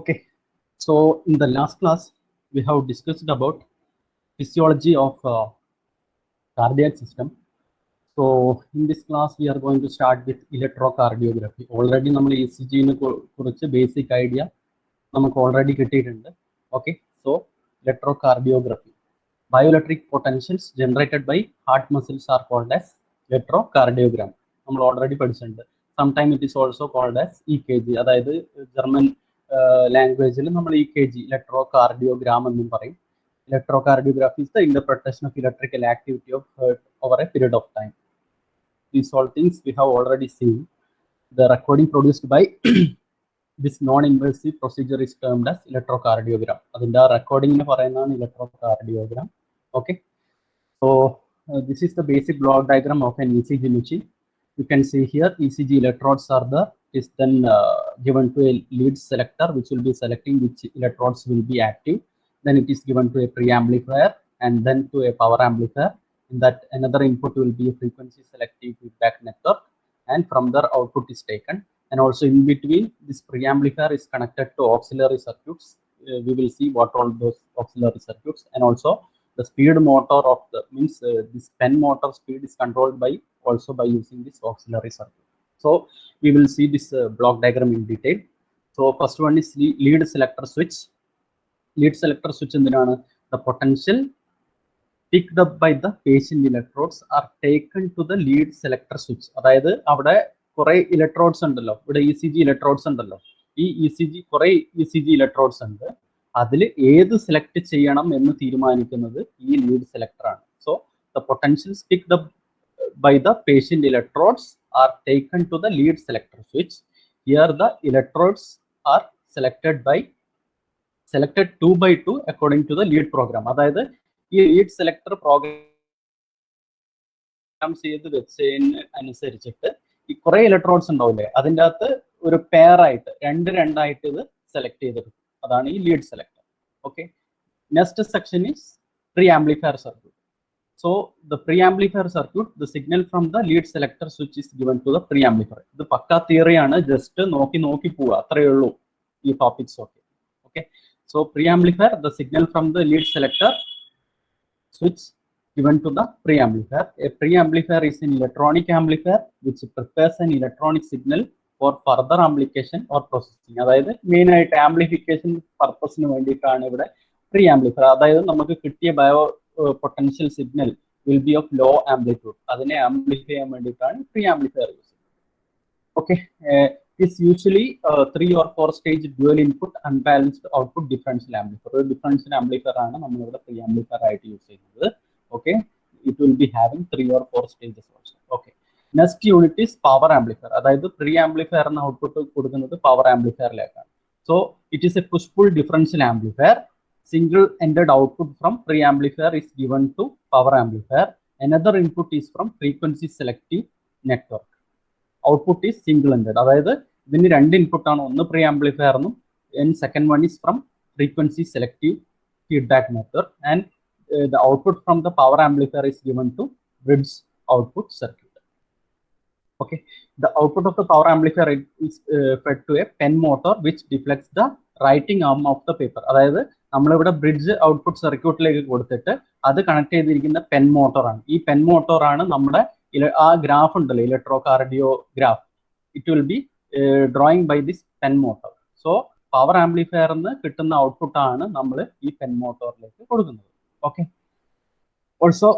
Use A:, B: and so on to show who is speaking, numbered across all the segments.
A: Okay, so in the last class we have discussed about physiology of cardiac system. So in this class we are going to start with electrocardiography. Already നമ്മൾ ECG നെ കുറിച്ച് basic idea നമുക്ക് already കിട്ടിയിട്ടുണ്ട്. Okay, so electrocardiography. Bioelectric potentials generated by heart muscles are called as electrocardiogram. നമ്മൾ already പഠിച്ചിട്ടുണ്ട്. Sometimes it is also called as EKG. അതായത് German ലാംഗ്വേജിൽ നമ്മൾ EKG electrocardiogram എന്നും പറയും. Electrocardiography is the interpretation of electrical activity of heart over a period of time. These all things we have already seen. The recording produced by this non-invasive procedure is termed as electrocardiogram. Adinda recording ne parayunnana electrocardiogram. Okay, so this is the basic block diagram of an ECG machine. You can see here ECG electrodes are is then given to a lead selector, which will be selecting which electrodes will be active. Then it is given to a preamplifier and then to a power amplifier. In that another input will be a frequency selective feedback network, and from there output is taken. And also in between this preamplifier is connected to auxiliary circuits. We will see what all those auxiliary circuits, and also the speed motor of the this pen motor speed is controlled by also by using this auxiliary circuit. So we will see this block diagram in detail. So first one is lead selector switch. Lead selector switch എന്തിനാണ്? The potential picked up by the patient electrodes are taken to the lead selector switch. അതായത് അവിടെ കുറെ electrodes ഉണ്ടല്ലോ, ഇവിടെ ECG electrodes ഉണ്ടല്ലോ, ഈ കുറെ ECG electrodes ഉണ്ട്. അതിൽ ഏത് സെലക്ട് ചെയ്യണം എന്ന് തീരുമാനിക്കുന്നത് ഈ ലീഡ് സെലക്ടർ ആണ്. So the potentials picked up by the patient electrodes are taken to the lead selector switch. Here the electrodes are selected 2 by 2 according to the lead program. അതായത് ഈ ലീഡ് സെലക്ടർ പ്രോഗ്രാം ചെയ്ത് വെച്ചതിന് അനുസരിച്ചിട്ട് ഈ കുറെ electrodes ഉണ്ടാവില്ലേ, അതിൻ്റെ അകത്ത് ഒരു പെയർ ആയിട്ട് രണ്ടായിട്ട് ഇത് സെലക്ട് ചെയ്തെടുക്കും. അതാണ് ഈ lead selector. Okay, next section is pre amplifier circuit. So the preamplifier circuit, the signal from the lead selector switch is given to the preamplifier. ഇത് പക്ക തിയറി ആണ്, ജസ്റ്റ് നോക്കി പോവുക, അത്രയേ ഉള്ളൂ ഈ ടോപ്പിക്സ് ഒക്കെ. Okay, so preamplifier, the signal from the lead selector switch given to the preamplifier. A preamplifier is an electronic amplifier which prepares an electronic signal for further amplification or processing. അതായത് main ആയിട്ട് amplification പർപ്പസിന് വേണ്ടിയിട്ടാണ് ഇവിടെ preamplifier. അതായത് നമുക്ക് കിട്ടിയ potential signal will be of low amplitude. അതിനെ amplify ചെയ്യാൻ വേണ്ടിയിട്ടാണ് പ്രീ ആംപ്ലിഫയർ യൂസ് ചെയ്യുന്നത്. Okay, it's usually 3 or 4 stage dual input unbalanced output differential amplifier. ഒരു ഡിഫറൻഷ്യൽ ആംപ്ലിഫയർ ആണ് നമ്മളിവിടെ പ്രീ ആംപ്ലിഫയർ ആയിട്ട് യൂസ് ചെയ്യുന്നത്. Okay, it will be having 3 or 4 stages also. Okay, next unit is power amplifier. അതായത് pre ആംപ്ലിഫയറിന് output കൊടുക്കുന്നത് power ആംപ്ലിഫയറിലേക്കാണ്. So it is a push pull differential amplifier. Single-ended output from preamplifier is given to power amplifier. Another input is from frequency selective network. Output is single-ended. അതായത് ഇതിന് രണ്ട് input ആണ്, ഒന്ന് pre ആംപ്ലിഫയറിനും and second one is from frequency selective feedback network, and the output from the power amplifier is given to bridge output circuit. Okay, the output of the power amplifier is fed to a pen motor which deflects the writing arm of the paper. അതായത് നമ്മളിവിടെ bridge output സർക്യൂട്ടിലേക്ക് കൊടുത്തിട്ട് അത് connect ചെയ്തിരിക്കുന്ന pen മോട്ടോറാണ്. ഈ pen മോട്ടോറാണ് നമ്മുടെ ആ graph ഉണ്ടല്ലോ, electrocardiograph, it will be drawing by this pen motor. So power ആംപ്ലിഫയറിന് കിട്ടുന്ന ഔട്ട്പുട്ടാണ് നമ്മൾ ഈ പെൻ മോട്ടോറിലേക്ക് കൊടുക്കുന്നത്. Okay, also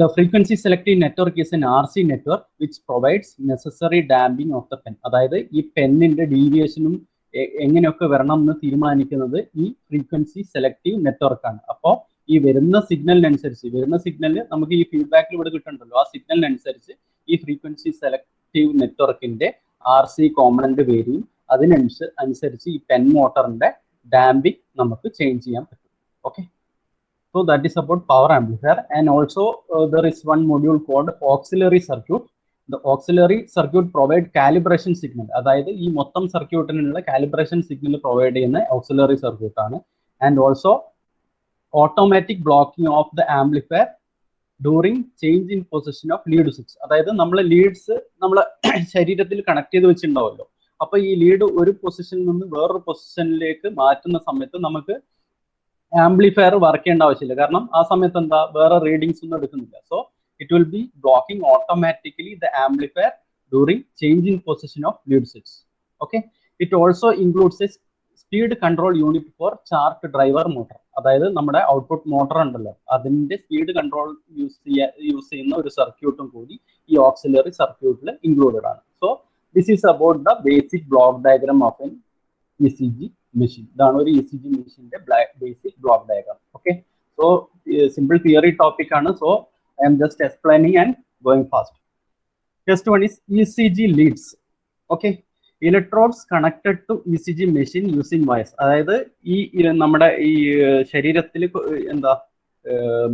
A: the frequency selective network is an RC network which provides necessary damping of the pen. അതായത് ഈ പെന്നിന്റെ ഡീവിയേഷനും എങ്ങനെയൊക്കെ വരണം എന്ന് തീരുമാനിക്കുന്നത് ഈ ഫ്രീക്വൻസി സെലക്റ്റീവ് നെറ്റ്വർക്കാണ്. അപ്പോൾ ഈ വരുന്ന സിഗ്നലിന് നമുക്ക് ഈ ഫീഡ്ബാക്കിൽ ഇവിടെ കിട്ടുന്നുണ്ടല്ലോ, ആ സിഗ്നലിനനുസരിച്ച് ഈ ഫ്രീക്വൻസി സെലക്റ്റീവ് നെറ്റ്വർക്കിന്റെ RC കോമ്പണന്റ് വേരിയും അതിനനുസരിച്ച് ഈ പെൻ മോട്ടറിന്റെ ഡാമ്പിംഗ് നമുക്ക് ചേഞ്ച് ചെയ്യാൻ പറ്റും. Okay, so that is about power amplifier. And also there is one module called auxiliary circuit. The auxiliary circuit provide calibration signal. അതായത് ഈ മൊത്തം സർക്യൂട്ടിനുള്ള കാലിബ്രേഷൻ സിഗ്നൽ പ്രൊവൈഡ് ചെയ്യുന്ന ഓക്സിലറി സർക്യൂട്ട് ആണ്. And also automatic blocking of the amplifier during change in position of lead switch. അതായത് നമ്മൾ Leeds നമ്മളെ ശരീരത്തിൽ connect ചെയ്ത് വെച്ചിട്ടുണ്ടാവുമല്ലോ, അപ്പൊ ഈ ലീഡ് ഒരു പൊസിഷനിൽ നിന്ന് വേറൊരു പൊസിഷനിലേക്ക് മാറ്റുന്ന സമയത്ത് നമുക്ക് ആംപ്ലിഫയർ വർക്ക് ചെയ്യേണ്ട ആവശ്യമില്ല. കാരണം ആ സമയത്ത് എന്താ, വേറെ റീഡിങ്സ് ഒന്നും എടുക്കുന്നില്ല. So it will be blocking automatically the amplifier during changing position of lead switch. Okay, it also includes a speed control unit for chart driver motor. അതായത് നമ്മുടെ ഔട്ട്പുട്ട് മോട്ടർ ഉണ്ടല്ലോ, അതിന്റെ സ്പീഡ് കൺട്രോൾ യൂസ് ചെയ്യുന്ന ഒരു സർക്യൂട്ടും കൂടി ഈ auxiliary സർക്യൂട്ടിൽ ഇൻക്ലൂഡഡ് ആണ്. So this is about the basic block diagram of an ECG machine. ഇതാണ് ഒരു ECG മെഷീന്റെ basic block diagram. Okay, so simple theory topic ആണ്. So I'm just explaining and going fast. First one is ECG leads. Okay, electrodes connected to ECG machine using wires. അതായത് ഈ നമ്മുടെ ഈ ശരീരത്തിൽ എന്താ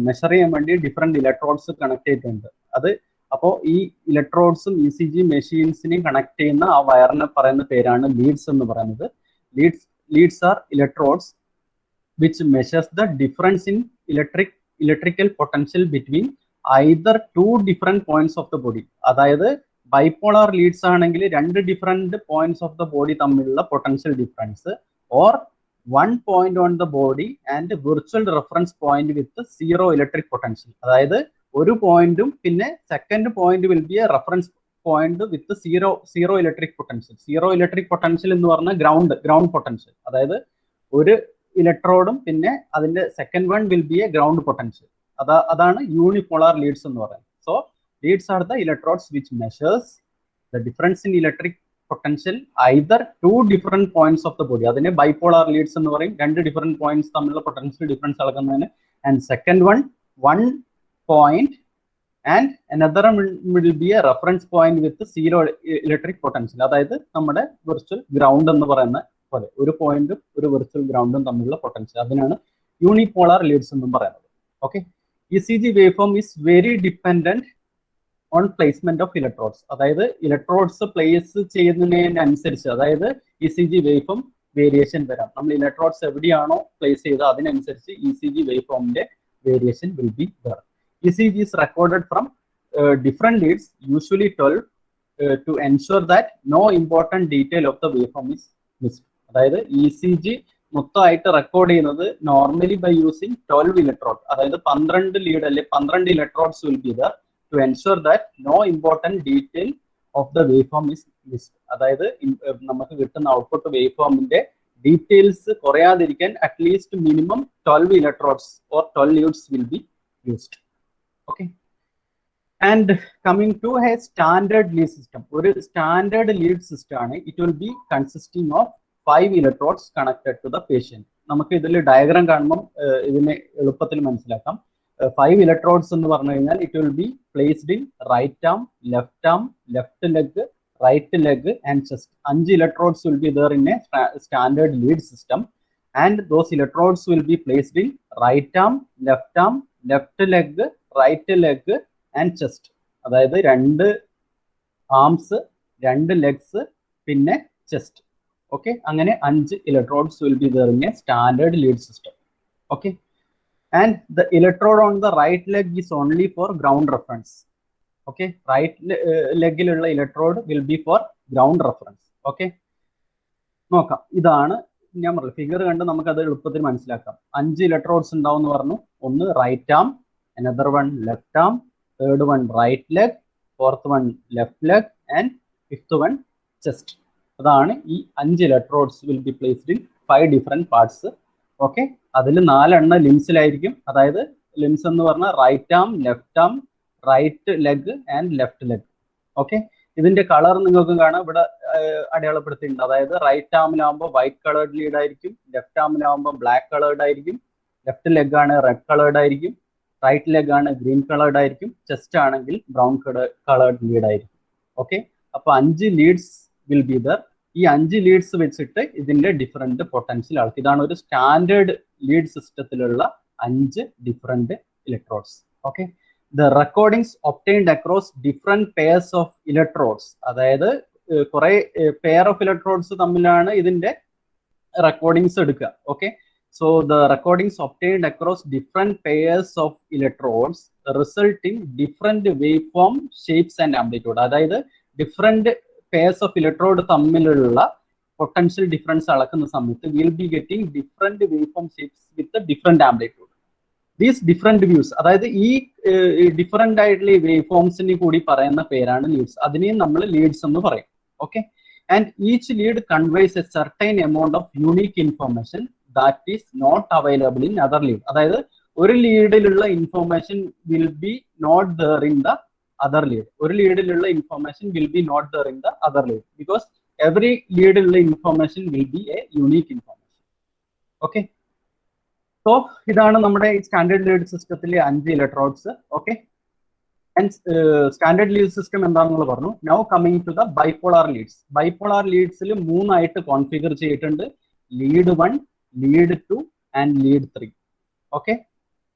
A: മെഷർ ചെയ്യാൻ വേണ്ടി ഡിഫറെന്റ് ഇലക്ട്രോഡ്സ് കണക്ട് ചെയ്തിട്ടുണ്ട്. അത് അപ്പോൾ ഈ ഇലക്ട്രോഡ്സും ECG മെഷീൻസിനെയും കണക്ട് ചെയ്യുന്ന ആ വയറിനെ പറയുന്ന പേരാണ് ലീഡ്സ് എന്ന് പറയുന്നത്. Leads are electrodes which measures the difference in electrical potential between either two different points of the body. അതായത് ബൈപോളാർ ലീഡ്സ് ആണെങ്കിൽ രണ്ട് different points of the body തമ്മിലുള്ള potential difference, or one point on the body and virtual reference point with zero electric potential. അതായത് ഒരു പോയിന്റും പിന്നെ second point will be a reference point with zero electric potential. Zero electric potential എന്ന് പറഞ്ഞാൽ ground potential. അതായത് ഒരു ഇലക്ട്രോഡും പിന്നെ അതിന്റെ second one will be a ground potential. അതാണ് യൂണിപോളാർ ലീഡ്സ് എന്ന് പറയുന്നത്. So Leeds are the electrodes which measures the difference in electric potential either two different points of the body. അതിനെ ബൈപോളാർ ലീഡ്സ് എന്ന് പറയും, രണ്ട് ഡിഫറെന്റ് പോയിന്റ്സ് തമ്മിലുള്ള potential difference അളക്കുന്നതിന്. And second one point and another will be a reference point with zero electric potential. അതായത് നമ്മുടെ virtual ground എന്ന് പറയുന്ന പോലെ ഒരു പോയിന്റും ഒരു വിർച്വൽ ഗ്രൗണ്ടും തമ്മിലുള്ള പൊട്ടൻഷ്യൽ, അതിനാണ് യൂണിപോളാർ ലീഡ്സ് എന്നും പറയുന്നത്. Okay, ECG wave form is very dependent on placement of electrodes. അതായത് ഇലക്ട്രോഡ്സ് പ്ലേസ് ചെയ്യുന്നതിനനുസരിച്ച്, അതായത് ECG വേവ് ഫോം വേരിയേഷൻ വരാം. നമ്മൾ ഇലക്ട്രോഡ്സ് എവിടെയാണോ പ്ലേസ് ചെയ്തത് അതിനനുസരിച്ച് ECG വേവ് ഫോമിന്റെ variation will be there. ECG is recorded from different leads, usually 12, to ensure that no important detail of the waveform is missed. അതായത് ECG മൊത്തമായിട്ട് record ചെയ്യുന്നത് normally by using 12 electrode. അതായത് 12 lead അല്ലെ 12 electrodes will be there to ensure that no important detail of the waveform is missed. അതായത് നമുക്ക് കിട്ടുന്ന output വേവ്ഫോമിന്റെ details കുറയാതിരിക്കാൻ at least minimum 12 electrodes or 12 leads will be used. Okay, and coming to a standard lead system. ഒരു standard lead system ആണ്. It will be consisting of 5 electrodes connected to the patient. നമുക്ക് ഇതിൽ diagram കാണുമ്പോൾ ഇതിനെ എളുപ്പത്തിൽ മനസ്സിലാക്കാം. 5 electrodes എന്ന് പറഞ്ഞു കഴിഞ്ഞാൽ it will be placed in right arm, left leg, right leg and chest. 5 electrodes will be there in a standard lead system, and those electrodes will be placed in right arm, left leg, right leg and chest. അതായത് 2 arms, 2 legs പിന്നെ chest. Okay, അങ്ങനെ 5 electrodes will be there in a standard lead system. Okay, and the electrode on the right leg is only for ground reference. Okay, right ലെഗിലുള്ള electrode will be for ground reference. Okay, നോക്കാം. ഇതാണ് ഞാൻ പറഞ്ഞു, figure കണ്ട് നമുക്ക് അത് എളുപ്പത്തിൽ മനസ്സിലാക്കാം. 5 ഇലക്ട്രോഡ്സ് ഉണ്ടാവും എന്ന് പറഞ്ഞു. ഒന്ന് right am, another one left arm, third one right leg, fourth one left leg and fifth one chest. അതാണ് ഈ 5 electrodes will be placed in 5 different parts. Okay, അതിൽ 4 എണ്ണം ലിംസിലായിരിക്കും. അതായത് ലിംസ് എന്ന് പറഞ്ഞാൽ right arm, left arm, right leg and left leg. Okay, ഇതിന്റെ colour നിങ്ങൾക്ക് കാണാം, ഇവിടെ അടയാളപ്പെടുത്തിയിട്ടുണ്ട്. അതായത് റൈറ്റ് ആമിലാകുമ്പോൾ വൈറ്റ് കളേർഡ് ലീഡ് ആയിരിക്കും, ലെഫ്റ്റ് ആമിലാകുമ്പോൾ ബ്ലാക്ക് കളേർഡ് ആയിരിക്കും, ലെഫ്റ്റ് ലെഗ് ആണ് റെഡ് കളേർഡ് ആയിരിക്കും, റൈറ്റ് ലെഗ് ആണ് ഗ്രീൻ കളേർഡ് ആയിരിക്കും, ചെസ്റ്റ് ആണെങ്കിൽ ബ്രൗൺ കളേർഡ് ലീഡ് ആയിരിക്കും. ഓക്കെ, അപ്പൊ 5 ലീഡ്സ് വിൽ ബി ദർ. ഈ 5 ലീഡ്സ് വെച്ചിട്ട് ഇതിന്റെ ഡിഫറെന്റ് പൊട്ടൻഷ്യൽ ആൾക്ക്. ഇതാണ് ഒരു സ്റ്റാൻഡേർഡ് ലീഡ് സിസ്റ്റത്തിലുള്ള 5 different electrodes. Okay, the recordings obtained across different pairs of electrodes. അതായത് കുറെ പെയർ ഓഫ് ഇലക്ട്രോഡ്സ് തമ്മിലാണ് ഇതിന്റെ റെക്കോർഡിംഗ്സ് എടുക്കുക. Okay, so the recordings obtained across different pairs of electrodes result in different waveform shapes and amplitude. അതായത് different pairs of electrode തമ്മിലുള്ള potential difference അളക്കുന്ന സമയത്ത് will be getting different waveform shapes with different amplitude. These different views, അതായത് ഈ different ആയിട്ടുള്ള ഈ wave ഫോംസിനെ കൂടി പറയുന്ന പേരാണ് ലീഡ്സ്. അതിനെയും നമ്മൾ ലീഡ്സ് എന്ന് പറയും. Okay, and each lead conveys a certain amount of unique information that is not available in other lead. അതായത് ഒരു ലീഡിലുള്ള information will be not there in the other lead. ഒരു ലീഡിലുള്ള information will be not there in the other lead because every ലീഡിലുള്ള information will be a unique information. Okay, so ഇതാണ് നമ്മുടെ standard lead സിസ്റ്റത്തിലെ 5 electrodes. Okay, and standard lead system എന്താണെന്നുള്ളത് പറഞ്ഞു. Now coming to the bipolar leads. Bipolar ലീഡ്സിൽ 3 ആയിട്ട് configure ചെയ്തിട്ടുണ്ട്. Lead 1, lead 2 and lead 3. Okay,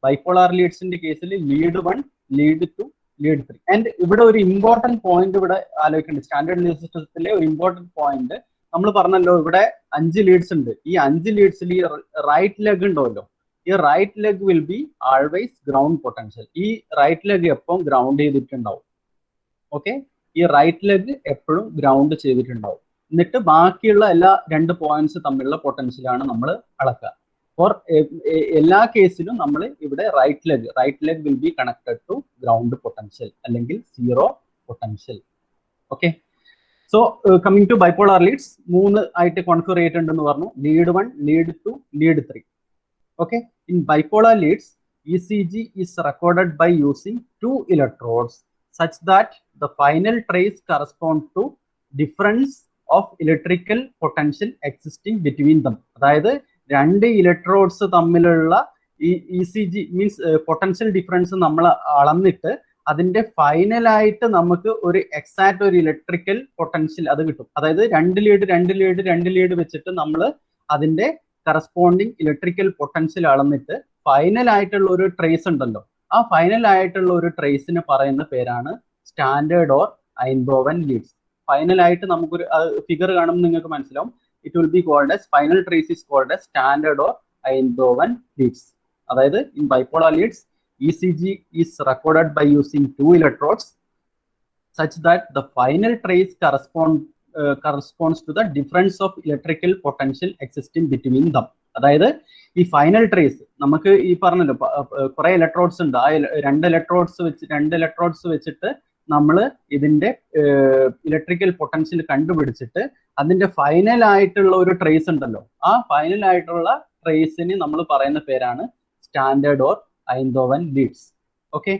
A: bipolar ലീഡ്സിന്റെ കേസിൽ ലീഡ് 1, ലീഡ് 2, ലീഡ് 3. ആൻഡ് ഇവിടെ ഒരു ഇമ്പോർട്ടന്റ് പോയിന്റ് ഇവിടെ ആലോചിക്കേണ്ടത്, സ്റ്റാൻഡേർഡ് ലീഡ് സിസ്റ്റത്തിലെ ഒരു ഇമ്പോർട്ടന്റ് പോയിന്റ് നമ്മൾ പറഞ്ഞല്ലോ, ഇവിടെ 5 ലീഡ്സ് ഉണ്ട്. ഈ 5 ലീഡ്സിൽ ഈ റൈറ്റ് ലെഗ് ഉണ്ടല്ലോ, ഈ right leg will be always ground potential. ഈ റൈറ്റ് ലെഗ് എപ്പോഴും ഗ്രൗണ്ട് ചെയ്തിട്ടുണ്ടാവും. ഓക്കെ, ഈ റൈറ്റ് ലെഗ് എപ്പോഴും ഗ്രൗണ്ട് ചെയ്തിട്ടുണ്ടാവും. എന്നിട്ട് ബാക്കിയുള്ള എല്ലാ 2 പോയിന്റ്സ് തമ്മിലുള്ള പൊട്ടൻഷ്യലാണ് നമ്മൾ അളക്കുക. ഫോർ എല്ലാ കേസിലും നമ്മൾ ഇവിടെ right leg will be connected to ground potential അല്ലെങ്കിൽ zero potential. Okay, so coming to bipolar leads 3 ആയിട്ട് കോൺഫിഗർ ചെയ്തിട്ടുണ്ടെന്ന് പറഞ്ഞു. Lead 1, lead 2, lead 3. Okay, in bipolar leads, ECG is recorded by using 2 electrodes such that the final trace corresponds to difference of electrical potential existing between them. അതായത് 2 electrodes തമ്മിലുള്ള ഈ ECG means potential difference നമ്മൾ അളന്നിട്ട് അതിന്റെ ഫൈനലായിട്ട് നമുക്ക് ഒരു exact ഒരു electrical potential അത് കിട്ടും. അതായത് 2 ലീഡ് വെച്ചിട്ട് നമ്മൾ അതിന്റെ കറസ്പോണ്ടിങ് ഇലക്ട്രിക്കൽ പൊട്ടൻഷ്യൽ അളന്നിട്ട് ഫൈനൽ ആയിട്ടുള്ള ഒരു ട്രേസ് ഉണ്ടല്ലോ, ആ ഫൈനൽ ആയിട്ടുള്ള ഒരു ട്രേസിന് പറയുന്ന പേരാണ് standard or Einthoven leads. Final ആയിട്ട് നമുക്കൊരു ഫിഗർ കാണുമ്പോൾ നിങ്ങൾക്ക് മനസ്സിലാവും. It will be called as final trace is called as standard or Einthoven leads. അതായത് in bipolar leads ECG is recorded by using 2 electrodes such that the final trace corresponds to the difference of electrical potential existing between them. അതായത് ഈ final trace നമുക്ക് ഈ പറഞ്ഞല്ലോ കുറെ electrodes ഉണ്ട്. ആ 2 electrodes വെച്ചിട്ട് നമ്മൾ ഇതിന്റെ ഇലക്ട്രിക്കൽ പൊട്ടൻഷ്യൽ കണ്ടുപിടിച്ചിട്ട് അതിന്റെ ഫൈനൽ ആയിട്ടുള്ള ഒരു ട്രേസ് ഉണ്ടല്ലോ, ആ ഫൈനൽ ആയിട്ടുള്ള ട്രേസിന് നമ്മൾ പറയുന്ന പേരാണ് standard or Einthoven leads. Okay,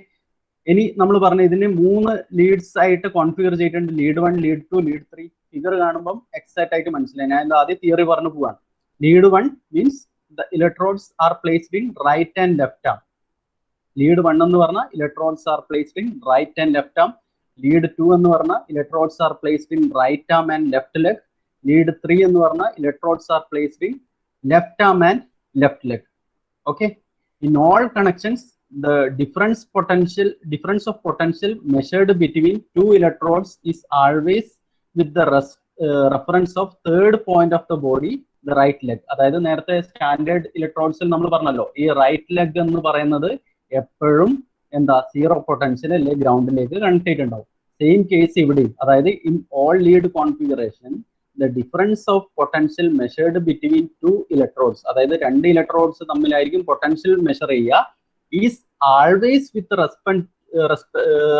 A: ഇനി നമ്മൾ പറഞ്ഞ ഇതിന് 3 ലീഡ്സ് ആയിട്ട് കോൺഫിഗർ ചെയ്തിട്ടുണ്ട്. Lead 1, lead 2, lead 3. ഫിഗർ കാണുമ്പോൾ എക്സാക്ട് ആയിട്ട് മനസ്സിലായി. ഞാൻ ആദ്യം തിയറി പറഞ്ഞു പോവാണ്. Lead 1 means the electrodes are placed in right and left arm. Lead 1 എന്ന് പറഞ്ഞാൽ electrodes are placed in right and left arm. Lead 2 എന്ന് പറഞ്ഞാൽ electrodes are placed in right arm and left leg. Lead 3 എന്ന് പറഞ്ഞാൽ electrodes are placed in left arm and left leg. Okay, in all connections the difference of potential measured between 2 electrodes is always with the reference of third point of the body, the right leg. അതായത് നേരത്തെ standard ഇലക്ട്രോഡ്സിൽ നമ്മൾ പറഞ്ഞല്ലോ, ഈ right leg എന്ന് പറയുന്നത് എപ്പോഴും എന്താ zero potential അല്ലെ ഗ്രൗണ്ടിലേക്ക് കണക്ട് ചെയ്തിട്ടുണ്ടാവും. സെയിം കേസ് ഇവിടെ. അതായത് in all lead configuration the difference of potential measured between 2 electrodes, അതായത് 2 ഇലക്ട്രോഡ്സ് തമ്മിലായിരിക്കും പൊട്ടൻഷ്യൽ മെഷർ ചെയ്യുക, is always with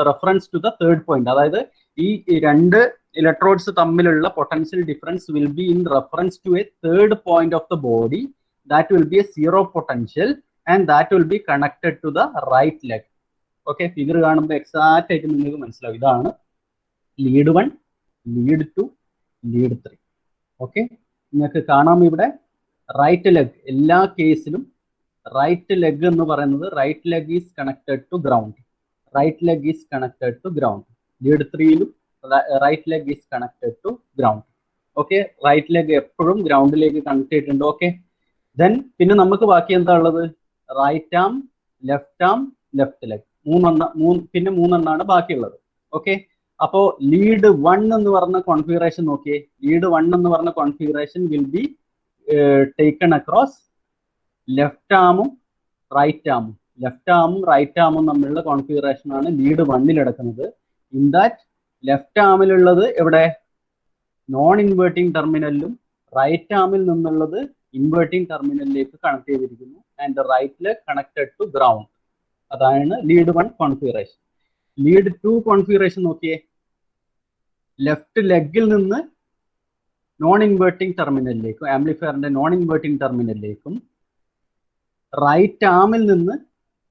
A: reference to the third point. അതായത് ഈ 2 ഇലക്ട്രോഡ്സ് തമ്മിലുള്ള potential difference will be in reference to a third point of the body that will be a zero potential and that will be connected to the right leg. Okay, figure കാണുമ്പോൾ exact ആയിട്ട് നിങ്ങൾക്ക് മനസ്സിലാവും. ഇതാണ് lead 1, lead 2, lead 3. Okay, നിങ്ങൾക്ക് കാണാം ഇവിടെ right leg എല്ലാ കേസിലും റൈറ്റ് ലെഗ് എന്ന് പറയുന്നത് right leg is connected to ground. Lead 3യിലും right leg is connected to ground. Okay, right leg എപ്പോഴും ഗ്രൗണ്ടിലേക്ക് കണക്ട് ചെയ്തിട്ടുണ്ട്. ഓക്കെ, ദെൻ പിന്നെ നമുക്ക് ബാക്കി എന്താ ഉള്ളത്? Right arm, left leg. പിന്നെ 3 എണ്ണമാണ് ബാക്കിയുള്ളത്. ഓക്കെ, അപ്പോ ലീഡ് 1 എന്ന് പറഞ്ഞ കോൺഫിഗറേഷൻ നോക്കിയേ. ലീഡ് 1 എന്ന് പറഞ്ഞ configuration will be taken across left ആമും റൈറ്റ് ആമും തമ്മിലുള്ള കോൺഫിഗറേഷൻ ആണ് ലീഡ് 1ൽ എടുക്കുന്നത്. ഇൻ ദാറ്റ് ലെഫ്റ്റ് ആമിലുള്ളത് എവിടെ? നോൺ ഇൻവേർട്ടിംഗ് ടെർമിനലിലും റൈറ്റ് ആമിൽ നിന്നുള്ളത് ഇൻവേർട്ടിംഗ് ടെർമിനലിലേക്ക് കണക്ട് ചെയ്തിരിക്കുന്നു and right leg connected to ground. അതാണ് ലീഡ് 1 കോൺഫിഗറേഷൻ. ലീഡ് 2 കോൺഫിഗറേഷൻ നോക്കിയേ. ലെഫ്റ്റ് ലെഗിൽ നിന്ന് നോൺ ഇൻവേർട്ടിംഗ് ടെർമിനലിലേക്കും ആംപ്ലിഫയറിന്റെ നോൺ ഇൻവേർട്ടിംഗ് ടെർമിനലിലേക്കും റൈറ്റ് ആമിൽ നിന്ന്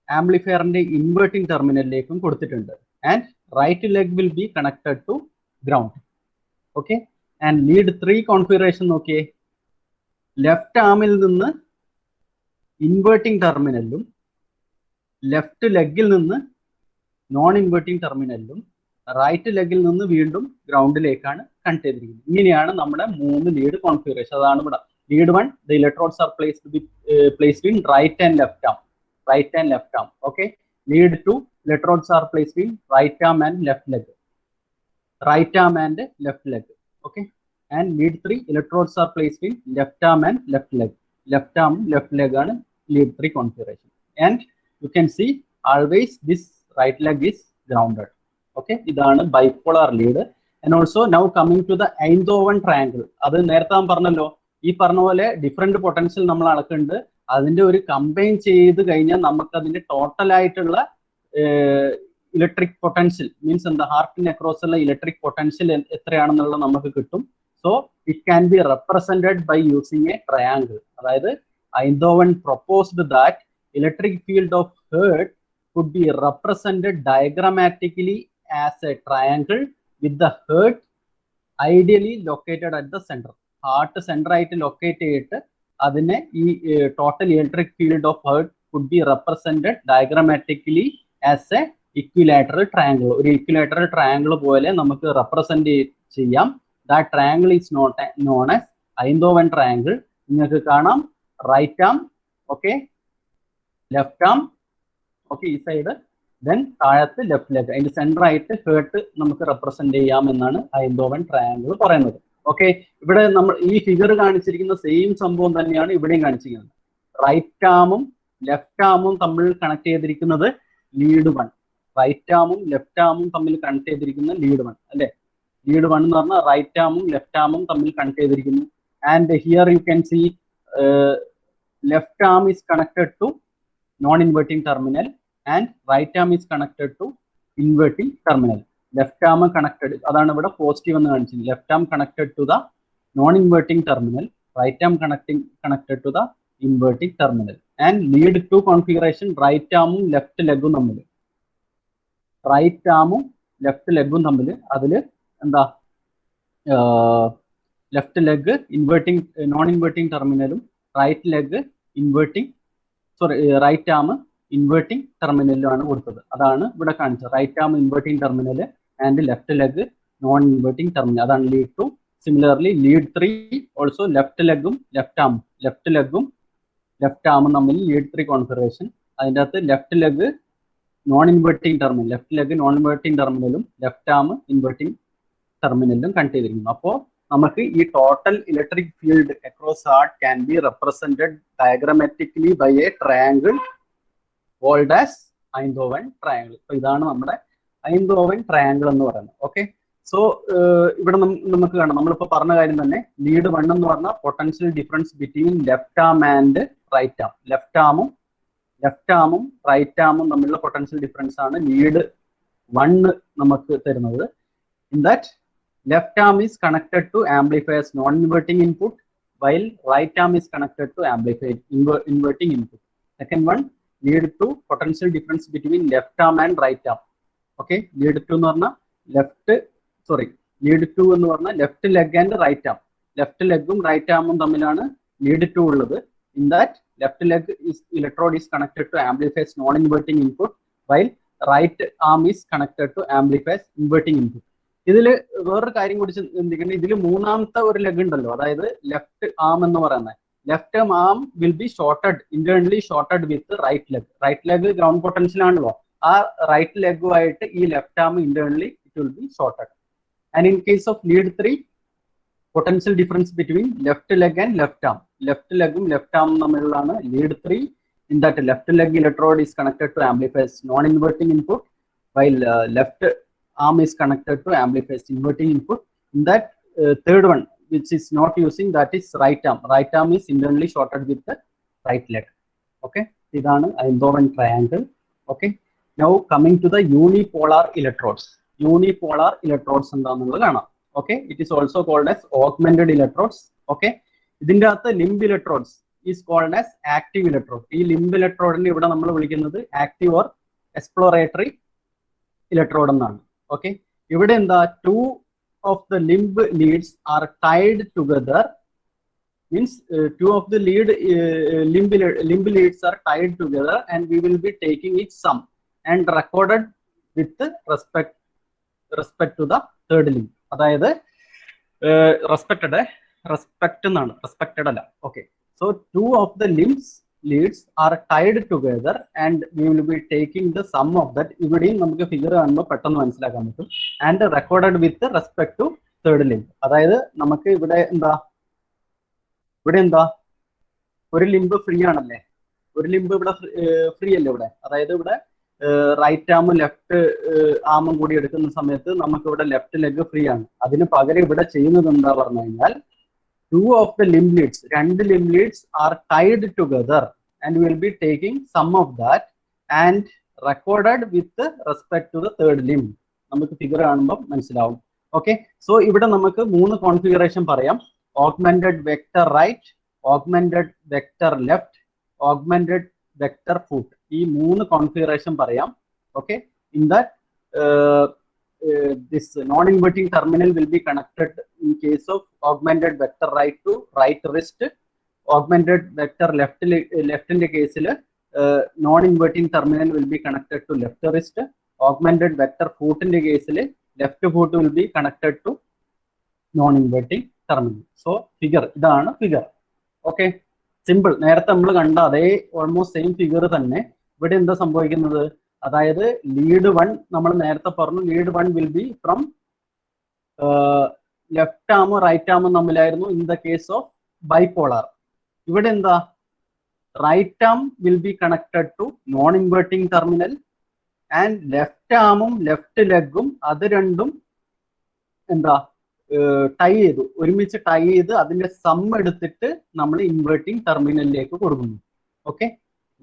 A: ആംപ്ലിഫയറിന്റെ ഇൻവേർട്ടിംഗ് ടെർമിനലിലേക്കും കൊടുത്തിട്ടുണ്ട്. And right leg will be connected to ground. Okay. And lead 3 configuration നോക്കിയേ. ലെഫ്റ്റ് ആമിൽ നിന്ന് ഇൻവേർട്ടിംഗ് ടെർമിനലിലും ലെഫ്റ്റ് ലെഗിൽ നിന്ന് നോൺ ഇൻവേർട്ടിംഗ് ടെർമിനലിലും റൈറ്റ് ലെഗിൽ നിന്ന് വീണ്ടും ഗ്രൗണ്ടിലേക്കാണ് കണക്ട് ചെയ്തിരിക്കുന്നത്. ഇങ്ങനെയാണ് നമ്മുടെ 3 ലീഡ് കോൺഫിഗറേഷൻ. അതാണ് ഇവിടെ lead 1 the electrodes are placed in right and left arm. Okay. Lead 2 electrodes are placed in right arm and left leg. Okay. And lead 3 electrodes are placed in left arm and left leg. Left leg ആണ് lead 3 configuration. And you can see always this right leg is grounded. Okay. ഇതാണ് bipolar lead. And also now coming to the Eindhoven triangle. അത് നേരത്തെ നാം പറഞ്ഞല്ലോ, ഈ പറഞ്ഞ പോലെ different potential നമ്മൾ അളക്കുന്നുണ്ട്. അതിന്റെ ഒരു കമ്പൈൻ ചെയ്ത് കഴിഞ്ഞാൽ നമുക്ക് അതിന്റെ ടോട്ടൽ ആയിട്ടുള്ള ഇലക്ട്രിക് പൊട്ടൻഷ്യൽ മീൻസ് എന്താ ഹാർട്ടിന് അക്രോസ് ഉള്ള ഇലക്ട്രിക് പൊട്ടൻഷ്യൽ എത്രയാണെന്നുള്ളത് നമുക്ക് കിട്ടും. So it can be represented by using a triangle. അതായത് Eindhoven proposed that electric field of Hertz could be represented diagrammatically as a triangle with the Hertz ideally located at the center. Heart centre ആയിട്ട് locate ചെയ്തിട്ട് അതിനെ ഈ total electric field of heart could be represented diagrammatically as a equilateral triangle. ഒരു equilateral triangle പോലെ നമുക്ക് represent ചെയ്യാം. That triangle is known as Eindhoven triangle. നിങ്ങൾക്ക് കാണാം right arm, okay, left arm, okay, ഈ സൈഡ്, ദെൻ താഴത്ത് left leg, അതിന്റെ centre ആയിട്ട് ഹേർട്ട് നമുക്ക് റെപ്രസെന്റ് ചെയ്യാം എന്നാണ് Eindhoven ട്രയാങ്കിൾ പറയുന്നത്. ഓക്കെ. ഇവിടെ നമ്മൾ ഈ ഫിഗർ കാണിച്ചിരിക്കുന്ന സെയിം സംഭവം തന്നെയാണ് ഇവിടെയും കാണിച്ചിരിക്കുന്നത്. റൈറ്റ് ആമും ലെഫ്റ്റ് ആമും തമ്മിൽ കണക്ട് ചെയ്തിരിക്കുന്നത് ലീഡ് 1. റൈറ്റ് ആമും ലെഫ്റ്റ് ആമും തമ്മിൽ കണക്ട് ചെയ്തിരിക്കുന്ന ലീഡ് 1 അല്ലെ. ലീഡ് 1 എന്ന് പറഞ്ഞാൽ റൈറ്റ് ആമും ലെഫ്റ്റ് ആമും തമ്മിൽ കണക്ട് ചെയ്തിരിക്കുന്നു. And here you can see left arm is connected to non inverting terminal and right arm is connected to inverting terminal. Left arm connected, അതാണ് ഇവിടെ പോസിറ്റീവ് എന്ന് കാണിച്ചത്. Left arm connected to the non inverting terminal, right arm connected to the inverting terminal. And lead 2 configuration right ആമും left ലെഗും തമ്മിൽ, അതിൽ എന്താ left leg inverting non inverting ടെർമിനലും right leg right arm inverting ടെർമിനലിലാണ് കൊടുത്തത്. അതാണ് ഇവിടെ കാണിച്ചത്. Right arm inverting terminal and left leg non inverting terminal. അതാണ് lead 2. Similarly lead 3 also left ലെഗും ലെഫ്റ്റ് ആമും തമ്മിൽ ലീഡ് 3 കോൺഫിഗറേഷൻ. അതിൻ്റെ അകത്ത് ലെഫ്റ്റ് ലെഗ് നോൺ ഇൻവേർട്ടിംഗ് ടെർമിനലും ലെഫ്റ്റ് ആം ഇൻവേർട്ടിംഗ് ടെർമിനലും കണക്ട് ചെയ്തിരിക്കുന്നു. അപ്പോൾ നമുക്ക് ഈ total electric field across heart can be represented diagrammatically by a triangle called as Eindhoven triangle. So ഇതാണ് നമ്മുടെ Eindhoven triangle എന്ന് പറയുന്നത്. ഓക്കെ. സോ ഇവിടെ നമുക്ക് കാണാം, നമ്മളിപ്പോൾ പറഞ്ഞ കാര്യം തന്നെ. ലീഡ് 1 എന്ന് പറഞ്ഞാൽ potential difference between left arm and right arm. Left ആമും റൈറ്റ് ആമും തമ്മിലുള്ള പൊട്ടൻഷ്യൽ ഡിഫറൻസ് ആണ് ലീഡ് 1 നമുക്ക് തരുന്നത്. In that left arm is connected to amplifier's non inverting input while right arm is connected to amplifier inverting input. Second one lead to potential difference between left arm and right arm. Okay. lead 2 എന്ന് പറഞ്ഞാൽ left leg and right arm. Left ലെഗും right ആമും തമ്മിലാണ് lead 2 ഉള്ളത്. In that left leg electrode is connected to amplifier's non inverting input while right arm is connected to amplifier's inverting input. ഇതിൽ വേറൊരു കാര്യം കൂടി ചിന്തിക്കേണ്ടത്, ഇതിൽ മൂന്നാമത്തെ ഒരു ലെഗ് ഉണ്ടല്ലോ, അതായത് ലെഫ്റ്റ് ആം എന്ന് പറയുന്നത്. Left arm will be internally shorted with right leg. Right leg ground potential ആണല്ലോ. ആ റൈറ്റ് ലെഗുമായിട്ട് ഈ left arm internally it will be shorted. And in case of lead 3 potential difference between left leg and left arm. Left ലെഗും left ആമും തമ്മിലാണ് lead 3. In that left leg electrode is connected to amplifier's non inverting input while left arm is connected to amplifiers inverting input. In that third one which is not using, that is right arm. Right arm is internally shorted with the right leg. Okay, idana Einthoven triangle. Okay, now coming to the unipolar electrodes. Unipolar electrodes എന്താണെന്നുള്ളത് കാണാം. Okay, it is also called as augmented electrodes. Okay, ഇതിന്റെ അകത്ത് limb electrodes is called as active electrode. ഈ limb electrode നെ ഇവിടെ നമ്മൾ വിളിക്കുന്നത് active or exploratory electrode എന്നാണ്. Okay, ഇവിടെ എന്താ, two of the limb leads are tied together, means two of the limb leads are tied together, and we will be taking its sum and recorded with respect to the third limb. അതായത് respected അല്ല. Okay, so two of the leads are tied together and we will be taking the sum of that. ഇവിടെയും നമുക്ക് figure കാണുമ്പോൾ പെട്ടെന്ന് മനസ്സിലാക്കാൻ പറ്റും. And recorded with respect to third limb. അതായത് നമുക്ക് ഇവിടെ എന്താ ഒരു ലിംബ് ഫ്രീ ആണല്ലേ, ഒരു ലിംബ് ഇവിടെ ഫ്രീ അല്ലേ ഇവിടെ. അതായത് ഇവിടെ റൈറ്റ് ആമും ലെഫ്റ്റ് ആമും കൂടി എടുക്കുന്ന സമയത്ത് നമുക്ക് ഇവിടെ ലെഫ്റ്റ് ലെഗ് ഫ്രീ ആണ്. അതിന് പകരം ഇവിടെ ചെയ്യുന്നത് എന്താ പറഞ്ഞു കഴിഞ്ഞാൽ, two of the limb leads, രണ്ട് limb leads are tied together and we will be taking sum of that and recorded with respect to the third limb. നമുക്ക് ഫിഗർ കാണുമ്പോൾ മനസ്സിലാവും. ഓക്കെ, സോ ഇവിടെ നമുക്ക് മൂന്ന് കോൺഫിഗറേഷൻ പറയാം. Augmented vector right, augmented vector left, augmented vector foot. ഈ മൂന്ന് configuration പറയാം. Okay, in that this non-inverting terminal will be connected in case of augmented vector right to right wrist, augmented vector left in the case non-inverting terminal will be connected to left wrist, augmented vector foot in the case left foot will be connected to non-inverting terminal. So figure idana figure. Okay, simple. നേരത്തെ നമ്മൾ കണ്ട അതേ almost same figure തന്നെ ഇവിടെ എന്താ സംഭവിക്കുന്നത്, അതായത് lead 1 നമ്മൾ നേരത്തെ പറഞ്ഞു, lead 1 will be from left ആമും റൈറ്റ് ആമും തമ്മിലായിരുന്നു in the case of bipolar. ഇവിടെ എന്താ, right arm will be connected to non inverting terminal and left ആമും ലെഫ്റ്റ് ലെഗും അത് രണ്ടും എന്താ ടൈ ചെയ്തു, ഒരുമിച്ച് ടൈ ചെയ്ത് അതിന്റെ സം എടുത്തിട്ട് നമ്മൾ ഇൻവേർട്ടിംഗ് ടെർമിനലിലേക്ക് കൊടുക്കുന്നു. ഓക്കെ,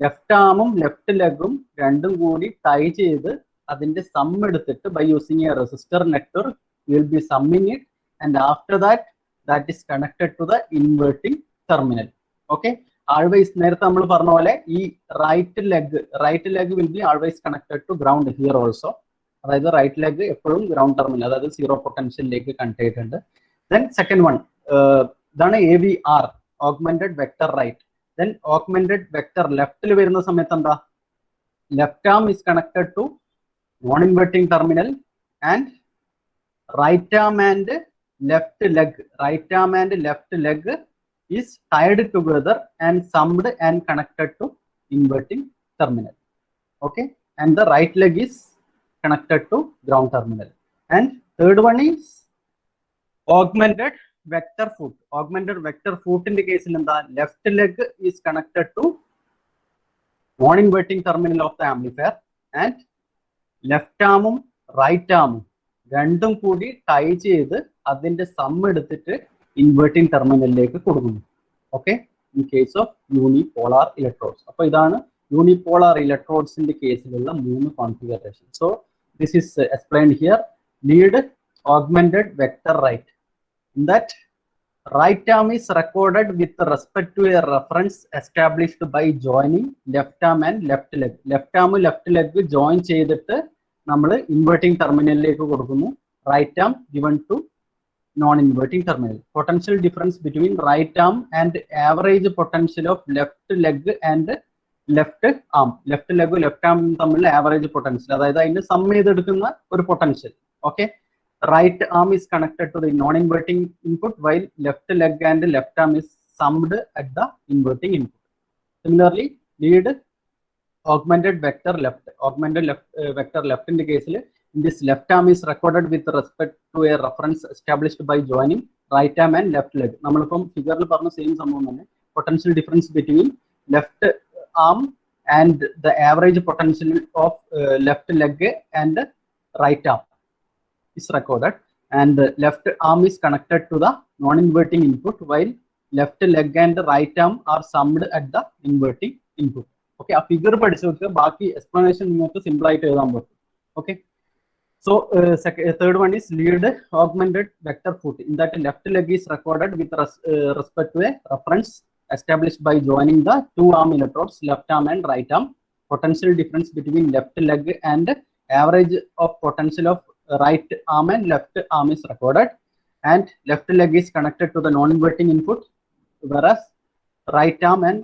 A: ലെഫ്റ്റ് ആമും ലെഫ്റ്റ് ലെഗും രണ്ടും കൂടി ടൈ ചെയ്ത് അതിന്റെ സം എടുത്തിട്ട് by using a resistor network will be summing it and after that is connected to the inverting terminal. Okay, always നേരത്തെ നമ്മൾ പറഞ്ഞ പോലെ ഈ right leg will be always connected to ground here also. അതായത് right leg എപ്പോഴും ground terminal, അതായത് zero പൊട്ടൻഷ്യലിലേക്ക് connect ചെയ്തിട്ടുണ്ട്. ദെൻ സെക്കൻഡ് വൺ ഇതാണ് AVR, augmented vector right. Then augmented vector left വരുന്ന സമയത്ത് എന്താ, left arm is connected to non-inverting terminal and right arm and left leg is tied together and summed and connected to inverting terminal. Okay, and the right leg is connected to ground terminal. And third one is augmented vector foot. Augmented vector foot in the case left leg is connected to non-inverting terminal of the amplifier and left arm right arm രണ്ടും കൂടി tie ചെയ്ത് അതിന്റെ sum എടുത്തിട്ട് inverting ടെർമിനലിലേക്ക് കൊടുക്കുന്നു. Okay, in case of unipolar electrodes. അപ്പൊ ഇതാണ് unipolar ഇലക്ട്രോഡ്സിന്റെ കേസിലുള്ള മൂന്ന് configuration. So this is explained here. Lead augmented vector right. In that, right arm is recorded with respect to a reference established by joining left arm and left leg. Left arm left leg join ചെയ്തിട്ട് നമ്മൾ inverting ടെർമിനലിലേക്ക് കൊടുക്കുന്നു. Right arm given to non-inverting terminal. Potential difference between right arm and average potential of left leg and left arm. Left leg left arm തമ്മിലുള്ള average potential, അതായത് അതിന്റെ some ചെയ്തെടുക്കുന്ന ഒരു potential. Okay, right arm is connected to the non-inverting input while left leg and left arm is summed at the inverting input. Similarly, lead augmented vector left. Vector left in the case, in this left arm is recorded with respect to a reference established by joining right arm and left leg. നമ്മളിപ്പം ഫിഗറിൽ പറഞ്ഞ same സംഭവം തന്നെ. Potential difference between left arm and the average potential of left leg and right arm is recorded. and the left arm is connected to the non-inverting input, while left leg and right arm are summed at the inverting input. Okay, a figure പഠിച്ചു നോക്കുക, ബാക്കി explanation നിങ്ങൾക്ക് simple ആയിട്ട് എഴുതാൻ പറ്റും. Okay, so third one is lead augmented vector foot, in that left leg is recorded with respect to a reference established by joining the two arm electrodes, left arm and right arm. Potential difference between left leg and average of potential of right arm and left arm is recorded, and left leg is connected to the non-inverting input, whereas right arm and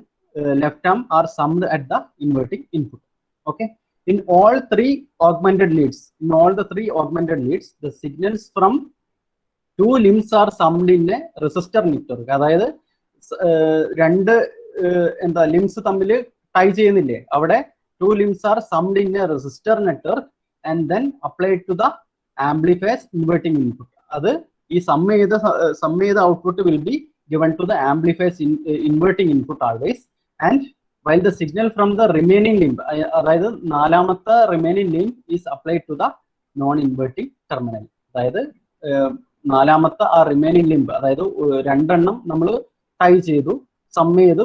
A: left arm are summed at the inverting input. Okay, in all three augmented leads, the signals from two limbs are summed in a resistor network. അതായത് രണ്ട് എന്താ limbs തമ്മിൽ tie ചെയ്യുന്നില്ലേ, അവിടെ two limbs are summed in a resistor network and then applied to the amplifier's inverting input. അത് ഈ some ചെയ്ത output will be given to the amplifier's inverting input always, and while the signal from the remaining limb, അതായത് നാലാമത്തെ remaining limb is applied to the non-inverting terminal. അതായത് നാലാമത്തെ ആ remaining limb, അതായത് രണ്ടെണ്ണം നമ്മൾ ടൈ ചെയ്തു, സം ചെയ്തു,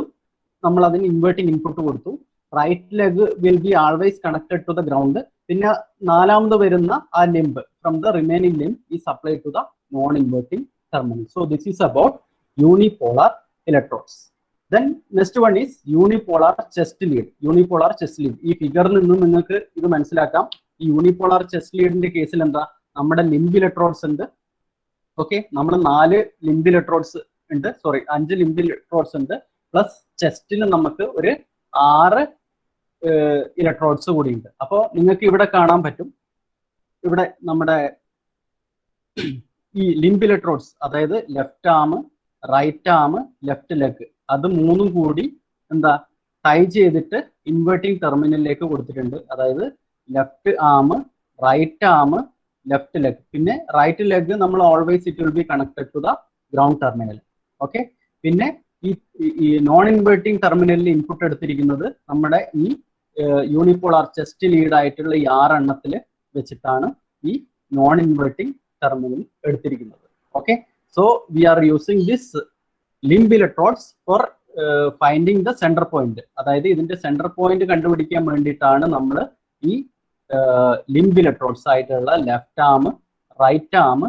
A: നമ്മൾ അതിന് ഇൻവേർട്ടിംഗ് ഇൻപുട്ട് കൊടുത്തു. Right leg will be always connected to the ground. പിന്നെ നാലാമത് വരുന്ന ആ limb from the remaining limb is applied to the non inverting terminal. So this is about unipolar electrodes. Then next one is unipolar chest lead. Unipolar chest lead, ഈ ഫിഗറിൽ നിന്നും നിങ്ങൾക്ക് ഇത് മനസ്സിലാക്കാം. ഈ യൂണിപോളാർ ചെസ്റ്റ് ലീഡിന്റെ കേസിൽ എന്താ, നമ്മുടെ ലിംബ് ഇലക്ട്രോഡ്സ് ഉണ്ട്. ഓക്കെ, നമ്മൾ 4 ലിംബ് ഇലക്ട്രോഡ്സ് ഉണ്ട്, 5 ലിംബ് ഇലക്ട്രോഡ്സ് ഉണ്ട്, പ്ലസ് ചെസ്റ്റിന് നമുക്ക് ഒരു 6 ഇലക്ട്രോഡ്സ് കൂടി ഉണ്ട്. അപ്പോൾ നിങ്ങൾക്ക് ഇവിടെ കാണാൻ പറ്റും, ഇവിടെ നമ്മുടെ ഈ ലിംബ് ഇലക്ട്രോഡ്സ്, അതായത് left arm, right arm, left leg, അത് മൂന്നും കൂടി എന്താ ടൈ ചെയ്തിട്ട് ഇൻവേർട്ടിംഗ് ടെർമിനലിലേക്ക് കൊടുത്തിട്ടുണ്ട്. അതായത് left arm, right arm, left leg. പിന്നെ റൈറ്റ് ലെഗ് നമ്മൾ always it will be connected to the ground terminal. Okay, പിന്നെ ഈ നോൺ ഇൻവേർട്ടിംഗ് ടെർമിനലിൽ ഇൻപുട്ട് എടുത്തിരിക്കുന്നത് നമ്മുടെ ഈ യൂണിപോളാർ ചെസ്റ്റ് ലീഡ് ആയിട്ടുള്ള ഈ 6 എണ്ണത്തിൽ വെച്ചിട്ടാണ് ഈ നോൺ ഇൻവേർട്ടിംഗ് ടെർമിനൽ എടുത്തിരിക്കുന്നത്. Okay, so we are using this limb electrodes for finding the centre point. അതായത് ഇതിന്റെ സെന്റർ പോയിന്റ് കണ്ടുപിടിക്കാൻ വേണ്ടിയിട്ടാണ് നമ്മൾ ഈ ലിംബ് ഇലക്ട്രോഡ്സ് ആയിട്ടുള്ള left arm, right arm,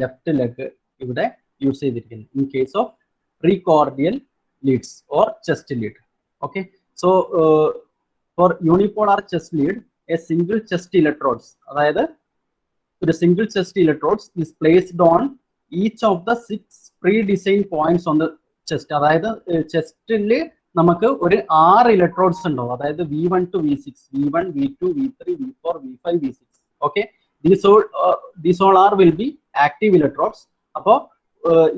A: left leg ഇവിടെ യൂസ് ചെയ്തിരിക്കുന്നത് in case of precordial leads or chest lead. Okay, so for unipolar chest lead, a single chest electrodes, അതായത് ഒരു single chest electrodes is placed on each of the 6 pre-designed points on the chest. അതായത് ചെസ്റ്റിൽ നമുക്ക് ഒരു 6 electrodes ഉണ്ടാവും. അതായത് V1 to V6, V1, V2, V3, V4, V5, V6. Okay, these all are will be active electrodes. അപ്പോൾ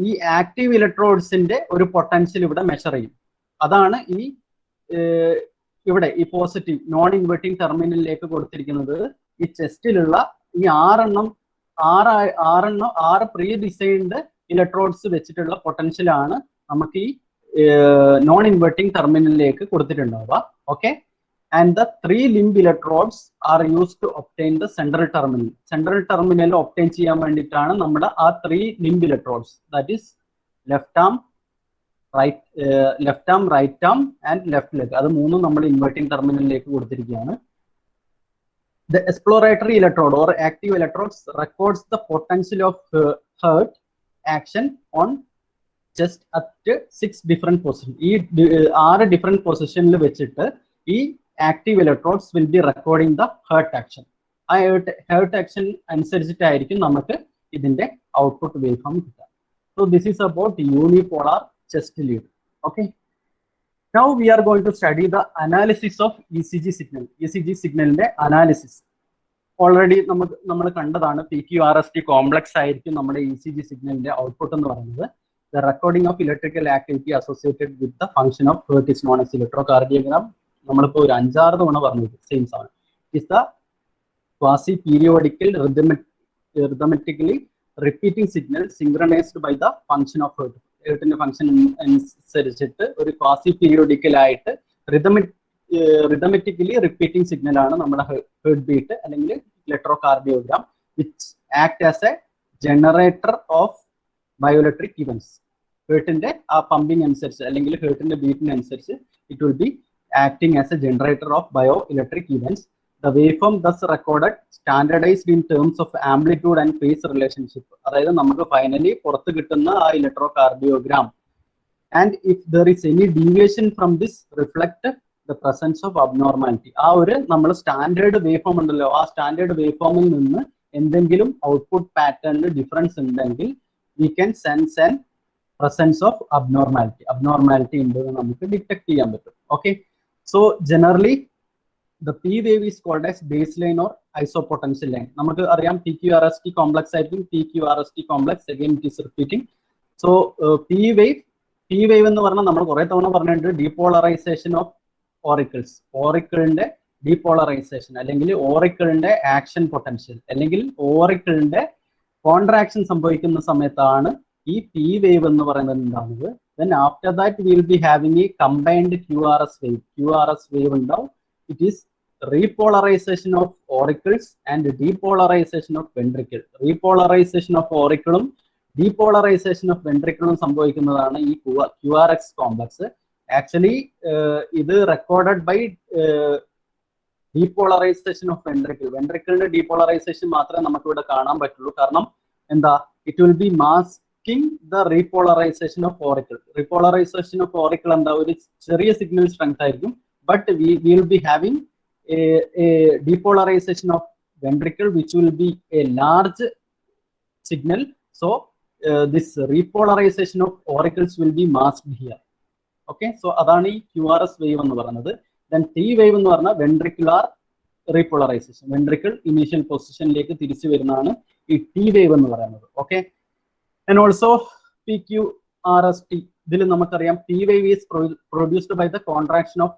A: ഈ active ഇലക്ട്രോഡ്സിന്റെ ഒരു potential ഇവിടെ measure ചെയ്യും. അതാണ് ഈ ഇവിടെ ഈ പോസിറ്റീവ് നോൺ ഇൻവേർട്ടിംഗ് ടെർമിനലിലേക്ക് കൊടുത്തിരിക്കുന്നത്. ഈ ചെസ്റ്റിലുള്ള ഈ 6 പ്രീ ഡിസൈൻഡ് ഇലക്ട്രോഡ്സ് വെച്ചിട്ടുള്ള പൊട്ടൻഷ്യൽ ആണ് നമുക്ക് ഈ നോൺ ഇൻവേർട്ടിംഗ് ടെർമിനലിലേക്ക് കൊടുത്തിട്ടുണ്ടാവുക. Okay, and the 3 limb electrodes are used to obtain the central terminal. Central terminal obtain ചെയ്യാൻ വേണ്ടിയിട്ടാണ് നമ്മുടെ ആ 3 limb electrodes, that is left arm, right arm and left leg. അത് മൂന്നും നമ്മൾ ഇൻവേർട്ടിംഗ് ടെർമിനലിലേക്ക് കൊടുത്തിരിക്കുകയാണ്. The exploratory electrode or active electrodes records the potential of hurt action on just at 6 different positions. ഈ 6 different പൊസിഷനിൽ വെച്ചിട്ട് ഈ active electrodes will be recording the hurt action. ആ hurt action അനുസരിച്ചിട്ടായിരിക്കും നമുക്ക് ഇതിന്റെ ഔട്ട്പുട്ട് വേവ് ഫോം കിട്ടുക. So this is about unipolar chest lead. Okay, now we are going to study the analysis of ECG signal. ECG signalന്റെ analysis already നമ്മൾ കണ്ടതാണ്. PQRST complex ആയിരിക്കും നമ്മുടെ ECG സിഗ്നലിന്റെ output എന്ന് പറയുന്നത്. The recording of electrical activity associated with the function of hurt is known as electrocardiogram. നമ്മളിപ്പോൾ ഒരു 5-6 തവണ പറഞ്ഞത് സെയിം സാധനം. Is the quasi periodical rhythmically repeating signal synchronized by the function of hurt. ഹേർട്ടിന്റെ function അനുസരിച്ചിട്ട് ഒരു ക്വാസി പീരിയോഡിക്കൽ ആയിട്ട് rhythmically repeating signal ആണ് നമ്മുടെ ഹേർട്ട് ബീറ്റ് അല്ലെങ്കിൽ electrocardiogram, which act as a generator of bioelectric events. ഹേർട്ടിന്റെ ആ പമ്പിങ് അനുസരിച്ച് അല്ലെങ്കിൽ ഹേർട്ടിന്റെ ബീറ്റിനനുസരിച്ച് it will be acting as a generator of bioelectric events. The waveform thus recorded standardized in terms of amplitude and phase relationship. അതായത് നമുക്ക് finally പുറത്ത് കിട്ടുന്ന ആ electrocardiogram. And if there is any deviation from this, reflect the presence of abnormality. ആ ഒരു നമ്മൾ standard wave form ഉണ്ടല്ലോ, ആ സ്റ്റാൻഡേർഡ് വേവ് ഫോമിൽ നിന്ന് എന്തെങ്കിലും ഔട്ട്പുട്ട് പാറ്റേണിൽ ഡിഫറൻസ് ഉണ്ടെങ്കിൽ we can sense an presence of abnormality. Abnormality ഉണ്ടെന്ന് നമുക്ക് ഡിറ്റക്ട് ചെയ്യാൻ പറ്റും. Okay, so generally the P wave is called as baseline or isopotential line. നമുക്ക് അറിയാം PQRST കോംപ്ലക്സ് ആയിരിക്കും. PQRST complex again it is repeating. So P wave എന്ന് പറഞ്ഞാൽ നമ്മൾ കുറെ തവണ പറഞ്ഞിട്ടുണ്ട് ഡീപോളറൈസേഷൻ ഓഫ് ഓറിക്കിൾസ്. ഓറിക്കിളിന്റെ ഡീപോളറൈസേഷൻ അല്ലെങ്കിൽ ഓറിക്കിളിന്റെ ആക്ഷൻ പൊട്ടൻഷ്യൽ അല്ലെങ്കിൽ ഓറിക്കിളിന്റെ കോൺട്രാക്ഷൻ സംഭവിക്കുന്ന സമയത്താണ് ഈ P wave എന്ന് പറയുന്നത് ഉണ്ടാകുന്നത്. Then after that we will be having a combined QRS wave. QRS wave ഉണ്ടാവും. It is repolarization of auricles and depolarization of ventricle. Repolarization of auricle depolarization of ventricle സംഭവിക്കുന്നതാണ് ഈ QRX complex. Actually ഇത് recorded by depolarization of ventricle. വെൻട്രിക്കിളിന്റെ depolarization മാത്രമേ നമുക്ക് ഇവിടെ കാണാൻ പറ്റുള്ളൂ. കാരണം എന്താ, it will be masking the repolarization of auricle. Repolarization of auricle എന്താ, ഒരു ചെറിയ സിഗ്നൽ സ്ട്രെങ്ത് ആയിരിക്കും. But we will be having a depolarization of ventricle which will be a large signal. So this repolarization of auricles will be masked here. Okay, so adani QRS wave ennu parayunnathu. Then T wave ennu parna ventricular repolarization. Ventricle initial position like തിരിച്ചു വരുന്നതാണ് ഈ T wave ennu പറയുന്നത്. Okay, and also PQRST. ഇതിൽ നമുക്കറിയാം T wave is produced by the contraction of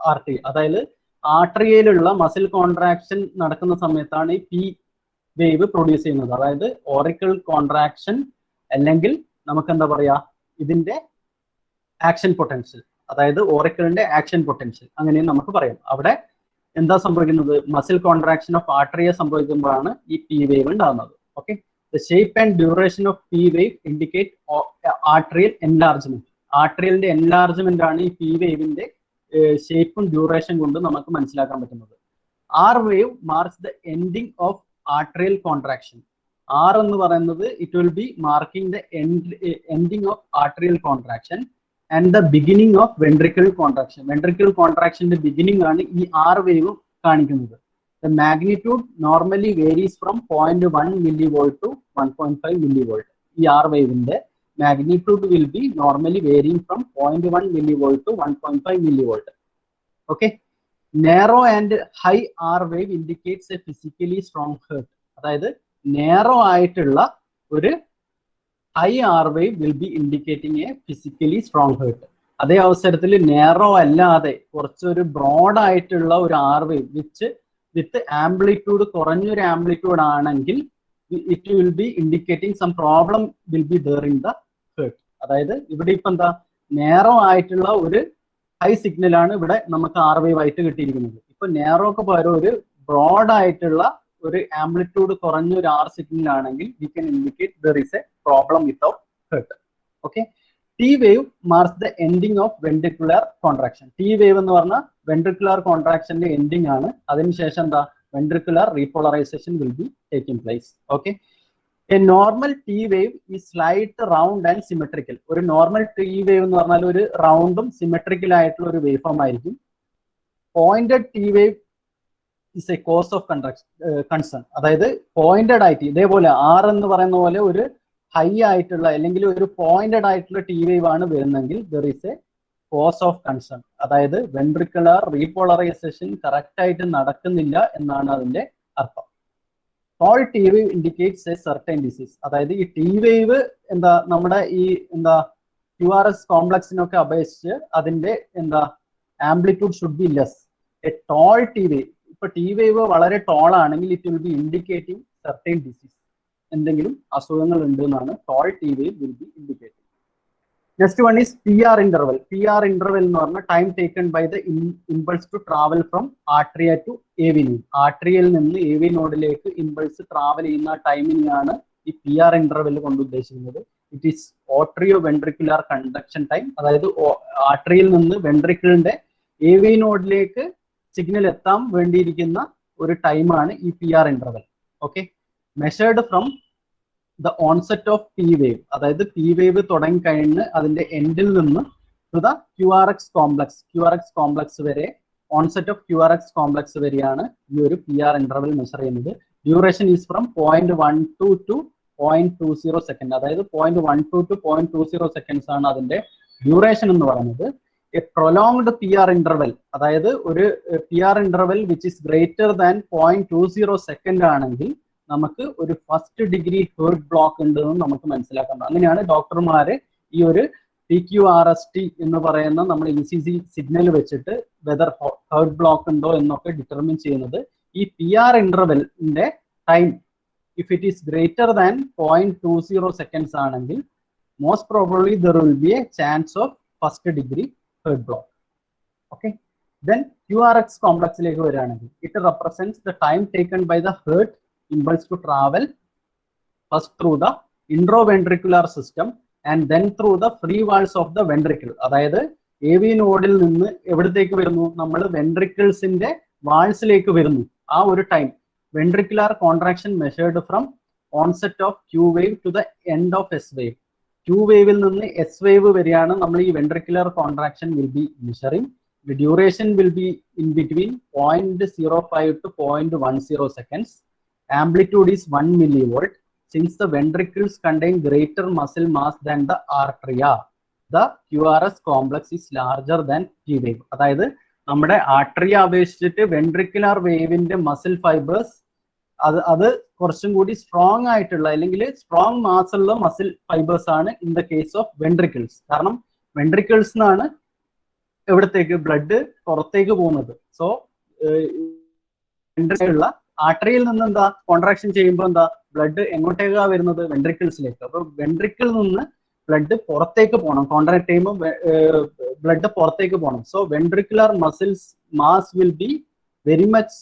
A: artery. അതായത് ആർട്ടറിയിലുള്ള muscle contraction നടക്കുന്ന സമയത്താണ് ഈ പി വേവ് പ്രൊഡ്യൂസ് ചെയ്യുന്നത്. അതായത് ഓറിക്കിൾ കോൺട്രാക്ഷൻ അല്ലെങ്കിൽ നമുക്ക് എന്താ പറയാ, ഇതിന്റെ ആക്ഷൻ പൊട്ടൻഷ്യൽ, അതായത് ഓറിക്കിളിന്റെ ആക്ഷൻ പൊട്ടൻഷ്യൽ അങ്ങനെയും നമുക്ക് പറയാം. അവിടെ എന്താ സംഭവിക്കുന്നത്, മസിൽ കോൺട്രാക്ഷൻ ഓഫ് ആർട്ടറിയെ സംഭവിക്കുമ്പോഴാണ് ഈ പി വേവ് ഉണ്ടാകുന്നത്. Okay, the shape and duration of P wave indicate arterial enlargement. ആർട്ടറിയലിന്റെ എൻലാർജ്മെന്റ് ആണ് ഈ പി വേവിന്റെ ഷേപ്പും ഡ്യൂറേഷൻ കൊണ്ട് നമുക്ക് മനസ്സിലാക്കാൻ പറ്റുന്നത്. R wave marks the ending of arterial contraction. R എന്ന് പറയുന്നത് it will be marking the ending of arterial contraction and the beginning of ventricle contraction. Ventricle കോൺട്രാക്ഷന്റെ ബിഗിനിങ് ആണ് ഈ ആർ വേവ് കാണിക്കുന്നത്. The magnitude normally varies from 0.1 millivolt to 1.5 millivolt. ഈ R വേവിന്റെ magnitude will be normally varying from 0.1 millivolt to 1.5 millivolt. Okay, narrow and high R wave indicates a physically strong hurt. അതായത് narrow ആയിട്ടുള്ള ഒരു high R wave will be indicating a physically strong hurt. അതേ അവസരത്തിൽ narrow അല്ലാതെ കുറച്ചൊരു broad ആയിട്ടുള്ള ഒരു R wave വിത്ത് amplitude കുറഞ്ഞൊരു ആംപ്ലിറ്റ്യൂഡ് ആണെങ്കിൽ it will be indicating some problem will be there in the hurt. അതായത് ഇവിടെ ഇപ്പൊ എന്താ, നേരോ ആയിട്ടുള്ള ഒരു ഹൈ സിഗ്നൽ ആണ് ഇവിടെ നമുക്ക് ആർ വേവ് ആയിട്ട് കിട്ടിയിരിക്കുന്നത്. ഇപ്പൊ നേരോക്ക് പകരം ഒരു ബ്രോഡ് ആയിട്ടുള്ള ഒരു ആംപ്ലിറ്റ്യൂഡ് കുറഞ്ഞ ഒരു ആർ സിഗ്നൽ ആണെങ്കിൽ we can indicate there is a problem without heart. Okay, T wave marks the ending of ventricular contraction. T wave എന്ന് പറഞ്ഞാൽ വെൻട്രിക്കുലർ കോൺട്രാക്ഷന്റെ എൻഡിങ് ആണ്. അതിനുശേഷം എന്താ, ventricular repolarization will be taking place. Okay, a normal T wave is slight, round and symmetrical. ഒരു normal T wave എന്ന് പറഞ്ഞാൽ ഒരു റൗണ്ടും symmetrical ആയിട്ടുള്ള ഒരു വേവ് ഫോം ആയിരിക്കും. Pointed T wave is a cause of concern. അതായത് പോയിന്റഡ് ആയിട്ട് ഇതേപോലെ ആർ എന്ന് പറയുന്ന പോലെ ഒരു ഹൈ ആയിട്ടുള്ള അല്ലെങ്കിൽ ഒരു പോയിന്റഡ് ആയിട്ടുള്ള T wave ആണ് വരുന്നെങ്കിൽ there is a cause of concern. അതായത് വെൻട്രിക്കുലർ റീപോളറൈസേഷൻ കറക്റ്റ് ആയിട്ട് നടക്കുന്നില്ല എന്നാണ് അതിന്റെ അർത്ഥം. Tall T wave indicates a certain disease. അതായത് ഈ T wave എന്താ, നമ്മുടെ ഈ എന്താ QRS കോംപ്ലക്സിനൊക്കെ അപേക്ഷിച്ച് അതിന്റെ എന്താ amplitude should be less. A tall T wave, ഇപ്പൊ T wave വളരെ ടോൾ ആണെങ്കിൽ it will be indicating certain disease, എന്തെങ്കിലും അസുഖങ്ങൾ ഉണ്ട് എന്നാണ് tall T wave will be indicating. Next one is PR interval. PR interval എന്ന് പറഞ്ഞാൽ time taken by the impulse to travel from arteria to AV node. ആർട്ടറിയയിൽ നിന്ന് AV നോഡിലേക്ക് impulse travel ചെയ്യുന്ന ടൈമിനെയാണ് ഈ PR ഇന്റർവെൽ കൊണ്ട് ഉദ്ദേശിക്കുന്നത്. It is atrio ventricular conduction time, അതായത് ആർട്ടറിയിൽ നിന്ന് വെൻട്രിക്കിളിന്റെ AV നോഡിലേക്ക് സിഗ്നൽ എത്താൻ വേണ്ടിയിരിക്കുന്ന ഒരു ടൈമാണ് ഈ PR interval. Okay, measured from the onset of P wave, അതായത് P വേവ് തുടങ്ങി കഴിഞ്ഞ് അതിന്റെ എൻഡിൽ നിന്ന് ടു ദ QRX കോംപ്ലക്സ് വരെ, ഓൺസെറ്റ് ഓഫ് QRX കോംപ്ലക്സ് വരെയാണ് ഈ ഒരു PR ഇന്റർവെൽ മെഷർ ചെയ്യുന്നത്. Duration is from 0.12 to 0.20 second, അതായത് 0.12 to 0.20 സെക്കൻഡ്സ് ആണ് അതിന്റെ ഡ്യൂറേഷൻ എന്ന് പറയുന്നത്. എ പ്രൊലോങ്ഡ് PR ഇന്റർവെൽ, അതായത് ഒരു PR interval which is greater than 0.20 second ആണെങ്കിൽ നമുക്ക് ഒരു ഫസ്റ്റ് ഡിഗ്രി ഹേർട്ട് ബ്ലോക്ക് ഉണ്ടെന്ന് നമുക്ക് മനസ്സിലാക്കാം. അങ്ങനെയാണ് ഡോക്ടർമാര് ഈ ഒരു PQRST എന്ന് പറയുന്ന നമ്മൾ ECG സിഗ്നൽ വെച്ചിട്ട് വെദർ ഹേർട്ട് ബ്ലോക്ക് ഉണ്ടോ എന്നൊക്കെ ഡിറ്റർമിൻ ചെയ്യുന്നത്. ഈ PR ഇന്റർവെലിന്റെ time if it is greater than 0.20 seconds ആണെങ്കിൽ most probably there will be a chance of first degree heart block. Okay, then QRX കോംപ്ലക്സിലേക്ക് വരികയാണെങ്കിൽ it represents the time taken by the heart impulse to travel first through the intraventricular system and then through the free walls of the ventricle. അതായത് AV നോഡിൽ നിന്ന് എവിടത്തേക്ക് വരുന്നു, നമ്മൾ വെൻട്രിക്കിൾസിന്റെ വാൾസിലേക്ക് വരുന്നു. ആ ഒരു time ventricular contraction measured from onset of Q wave to the end of S wave. Q വേവിൽ നിന്ന് S വേവ് വരെയാണ് നമ്മൾ ഈ ventricular contraction will be measuring. The duration will be in between 0.05 to 0.10 seconds. Amplitude is 1 millivolt. Since the ventricles contain greater muscle mass than the arteria, the QRS complex is larger than P wave. അതായത് നമ്മുടെ ആർട്ടറിയ അപേക്ഷിച്ചിട്ട് ventricular വേവിന്റെ muscle fibres അത് കുറച്ചും കൂടി strong ആയിട്ടുള്ള അല്ലെങ്കിൽ strong mass ഉള്ള മസിൽ ഫൈബേഴ്സ് ആണ് in the case of ventricles. കാരണം വെൻട്രിക്കിൾസ് എന്നാണ് എവിടത്തേക്ക് ബ്ലഡ് പുറത്തേക്ക് പോകുന്നത്. സോ ഉള്ള ആർട്ടറിയിൽ നിന്ന് എന്താ കോൺട്രാക്ഷൻ ചെയ്യുമ്പോൾ എന്താ ബ്ലഡ് എങ്ങോട്ടേക്കാ വരുന്നത്, വെൻട്രിക്കിൾസിലേക്ക്. അപ്പൊ വെൻട്രിക്കിൾ നിന്ന് ബ്ലഡ് പുറത്തേക്ക് പോകണം, കോൺട്രാക്ട് ചെയ്യുമ്പോൾ ബ്ലഡ് പുറത്തേക്ക് പോകണം. So ventricular muscles mass will be very much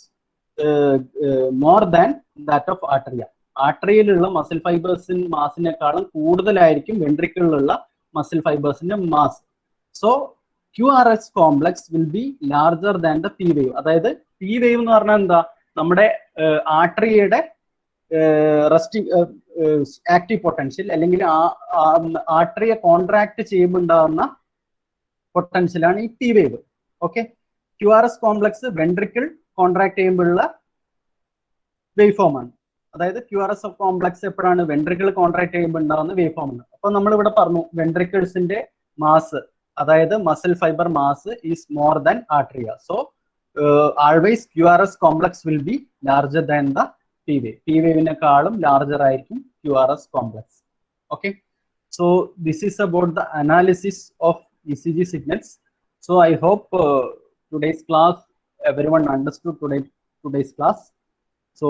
A: more than that of atria. ആർട്ടറിയിലുള്ള മസിൽ ഫൈബേഴ്സിന്റെ മാസിനേക്കാളും കൂടുതലായിരിക്കും വെൻട്രിക്കിളിലുള്ള മസിൽ ഫൈബേഴ്സിന്റെ mass. So QRS complex will be larger than the P wave. അതായത് P വേവ് എന്ന് പറഞ്ഞാൽ എന്താ, നമ്മുടെ ആർട്ടറിയുടെ റെസ്റ്റിംഗ് ആക്റ്റീവ് പൊട്ടൻഷ്യൽ അല്ലെങ്കിൽ ആർട്ടറിയെ കോൺട്രാക്ട് ചെയ്യുമ്പോൾ ഉണ്ടാകുന്ന പൊട്ടൻഷ്യലാണ് ഈ P wave. Okay, QRS complex ventricle contract ചെയ്യുമ്പോഴുള്ള വേവ് ഫോം ആണ്. അതായത് QRS കോംപ്ലക്സ് എപ്പോഴാണ് വെൻട്രിക്കിൾ കോൺട്രാക്ട് ചെയ്യുമ്പോൾ ഉണ്ടാകുന്ന വേവ് ഫോം ആണ്. അപ്പൊ നമ്മൾ ഇവിടെ പറഞ്ഞു വെൻട്രിക്കിൾസിന്റെ മാസ്, അതായത് muscle fibre mass is more than atria. So always QRS complex will be larger than the P wave. P wave-നേക്കാളും larger ആയിരിക്കും QRS complex. Okay, so this is about the analysis of ECG signals. So I hope today's class everyone understood today's class. So